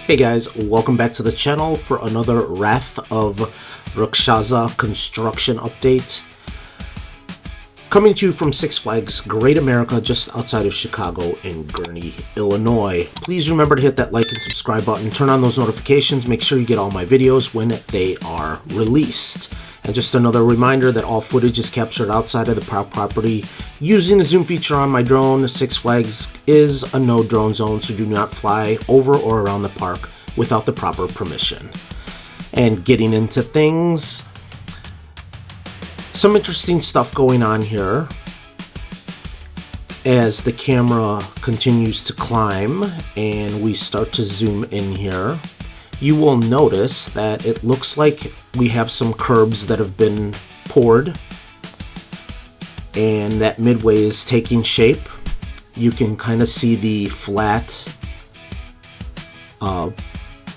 Hey guys, welcome back to the channel for another Wrath of Rakshasa construction update. Coming to you from Six Flags Great America, just outside of Chicago in Gurnee, Illinois. Please remember to hit that like and subscribe button, turn on those notifications, make sure you get all my videos when they are released. And just another reminder that all footage is captured outside of the property using the zoom feature on my drone. Six Flags is a no drone zone, so do not fly over or around the park without the proper permission. And getting into things, some interesting stuff going on here as the camera continues to climb and we start to zoom in here. You will notice that it looks like we have some curbs that have been poured and that midway is taking shape. You can kind of see the flat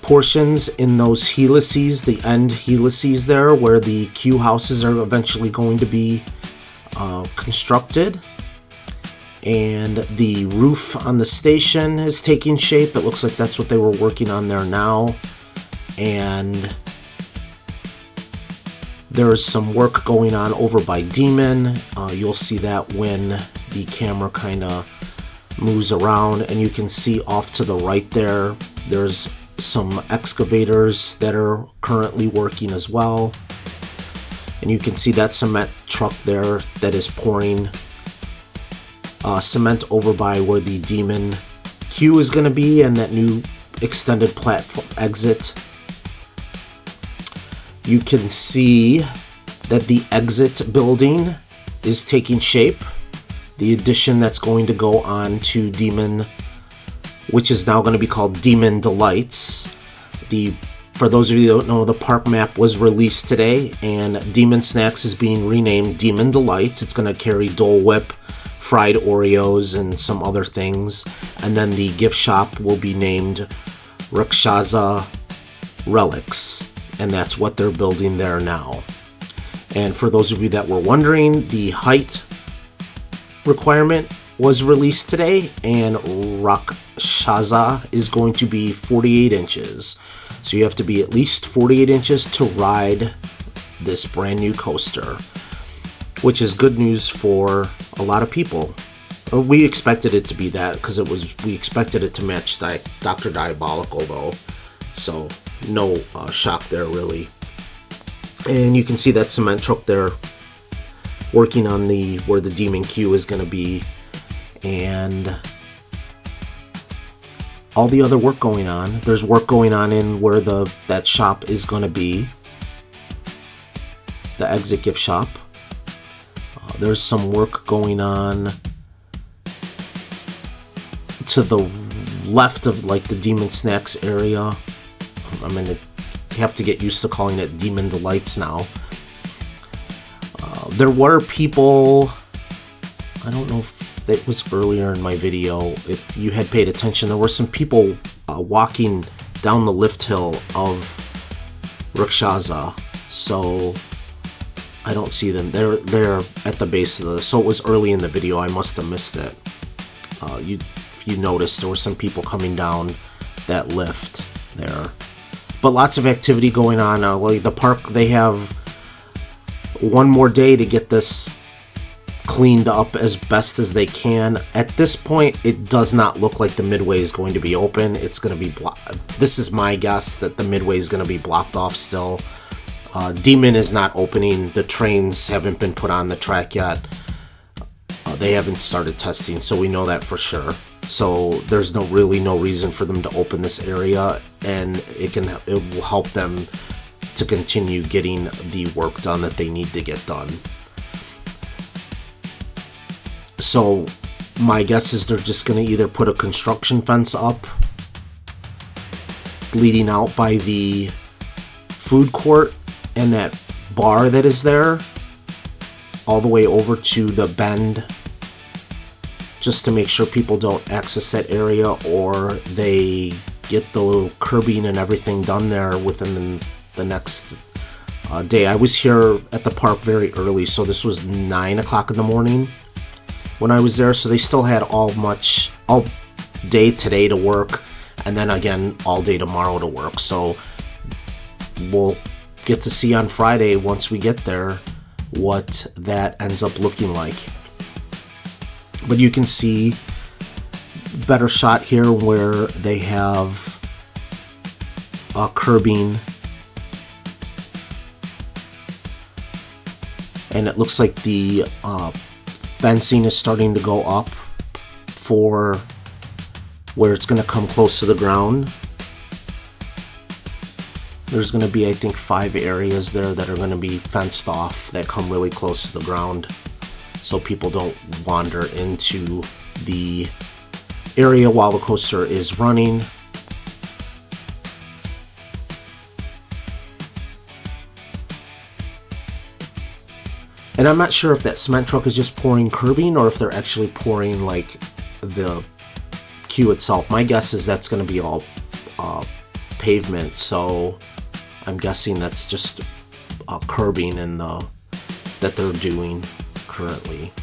portions in those helices, the end helices there where the queue houses are eventually going to be constructed. And the roof on the station is taking shape. It looks like that's what they were working on there now. And there's some work going on over by Demon. You'll see that when the camera kind of moves around, and you can see off to the right there, there's some excavators that are currently working as well. And you can see that cement truck there that is pouring cement over by where the Demon queue is going to be and that new extended platform exit. You can see that the exit building is taking shape. The addition that's going to go on to Demon, which is now going to be called Demon Delights. For those of you who don't know, the park map was released today, and Demon Snacks is being renamed Demon Delights. It's going to carry Dole Whip, fried Oreos, and some other things. And then the gift shop will be named Rakshasa Relics, and that's what they're building there now. And for those of you that were wondering, the height requirement was released today, and Rakshasa is going to be 48 inches. So you have to be at least 48 inches to ride this brand new coaster, which is good news for a lot of people. We expected it to be that because we expected it to match Dr. Diabolical though, so no shock there really. And you can see that cement truck there working on where the Demon queue is going to be, and all the other work going on. There's work going on in where that shop is going to be, the exit gift shop. There's some work going on to the left of like the Demon Snacks area. I'm gonna have to get used to calling it Demon Delights now. There were people, I don't know if it was earlier in my video, if you had paid attention, there were some people walking down the lift hill of Rakshasa. So I don't see them. They're at the base of so it was early in the video. I must have missed it. If you noticed, there were some people coming down that lift there. But lots of activity going on. Like the park, they have one more day to get this cleaned up as best as they can. At this point, it does not look like the midway is going to be open. It's going to be this is my guess that the midway is going to be blocked off still. Demon is not opening. The trains haven't been put on the track yet. They haven't started testing, so we know that for sure. So there's really no reason for them to open this area, and it will help them to continue getting the work done that they need to get done. So my guess is they're just going to either put a construction fence up leading out by the food court and that bar that is there all the way over to the bend, just to make sure people don't access that area, or they get the curbing and everything done there within the next day. I was here at the park very early, so this was 9 o'clock in the morning when I was there, so they still had all day today to work. and then again all day tomorrow to work. So we'll get to see on Friday, once we get there, what that ends up looking like. But you can see better shot here where they have curbing, and it looks like the fencing is starting to go up for where it's going to come close to the ground. There's going to be, I think, 5 areas there that are going to be fenced off that come really close to the ground, so people don't wander into the area while the coaster is running. And I'm not sure if that cement truck is just pouring curbing or if they're actually pouring like the queue itself. My guess is that's going to be all pavement, so I'm guessing that's just curbing that they're doing currently.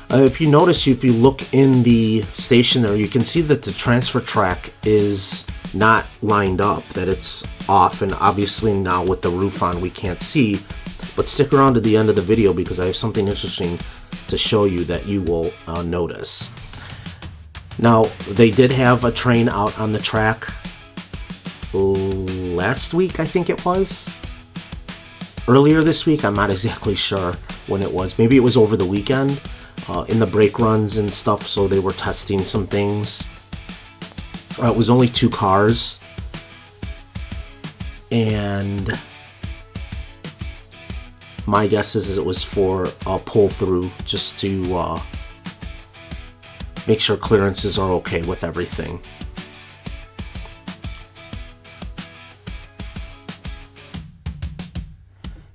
If you notice, if you look in the station there, you can see that the transfer track is not lined up, that it's off, and obviously now with the roof on we can't see. But stick around to the end of the video because I have something interesting to show you that you will notice. Now, they did have a train out on the track last week, I think it was. Earlier this week, I'm not exactly sure when it was. Maybe it was over the weekend in the brake runs and stuff, so they were testing some things. It was only 2 cars. And my guess is it was for a pull-through, just to make sure clearances are okay with everything.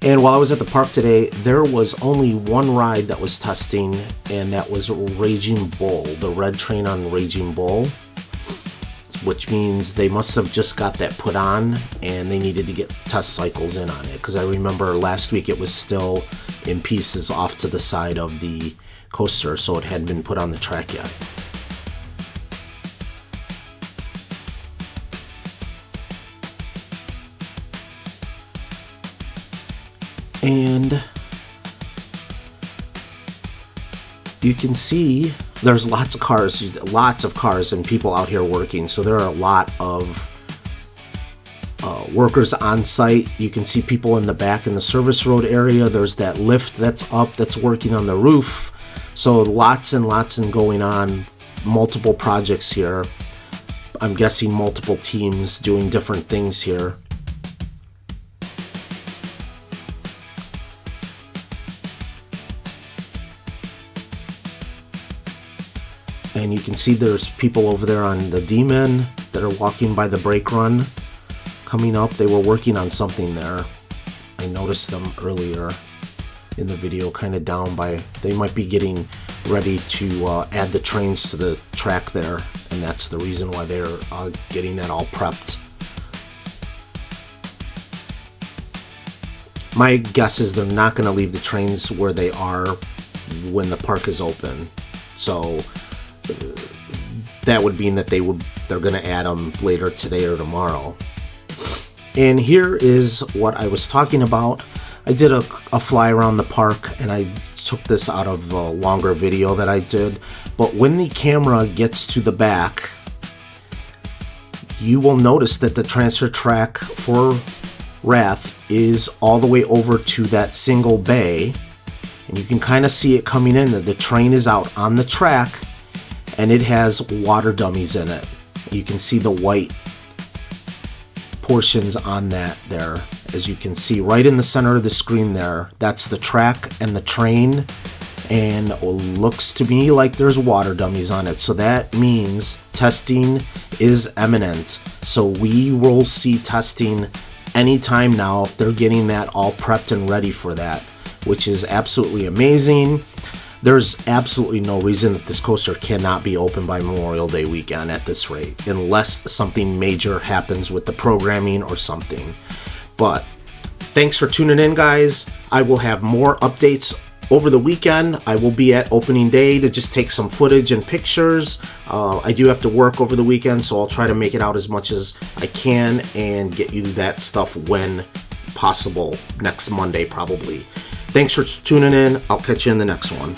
And while I was at the park today, there was only one ride that was testing, and that was Raging Bull, the red train on Raging Bull, which means they must have just got that put on and they needed to get test cycles in on it, because I remember last week it was still in pieces off to the side of the coaster, so it hadn't been put on the track yet. And you can see there's lots of cars and people out here working, so there are a lot of workers on site. You can see people in the back in the service road area. There's that lift that's up that's working on the roof, so lots and lots going on, multiple projects here. I'm guessing multiple teams doing different things here. And you can see there's people over there on the D-Men that are walking by the brake run coming up. They were working on something there. I noticed them earlier in the video, kind of down by, they might be getting ready to add the trains to the track there, and that's the reason why they're getting that all prepped. My guess is they're not going to leave the trains where they are when the park is open, so that would mean that they're going to add them later today or tomorrow. And here is what I was talking about. I did a fly around the park, and I took this out of a longer video that I did. But when the camera gets to the back, you will notice that the transfer track for Wrath is all the way over to that single bay. And you can kind of see it coming in. The train is out on the track, and it has water dummies in it. You can see the white portions on that there. As you can see right in the center of the screen there, that's the track and the train, and it looks to me like there's water dummies on it. So that means testing is imminent. So we will see testing anytime now if they're getting that all prepped and ready for that, which is absolutely amazing. There's absolutely no reason that this coaster cannot be open by Memorial Day weekend at this rate, unless something major happens with the programming or something. But thanks for tuning in, guys. I will have more updates Over the weekend, I will be at opening day to just take some footage and pictures. I do have to work over the weekend, so I'll try to make it out as much as I can and get you that stuff when possible, next Monday probably. Thanks for tuning in. I'll catch you in the next one.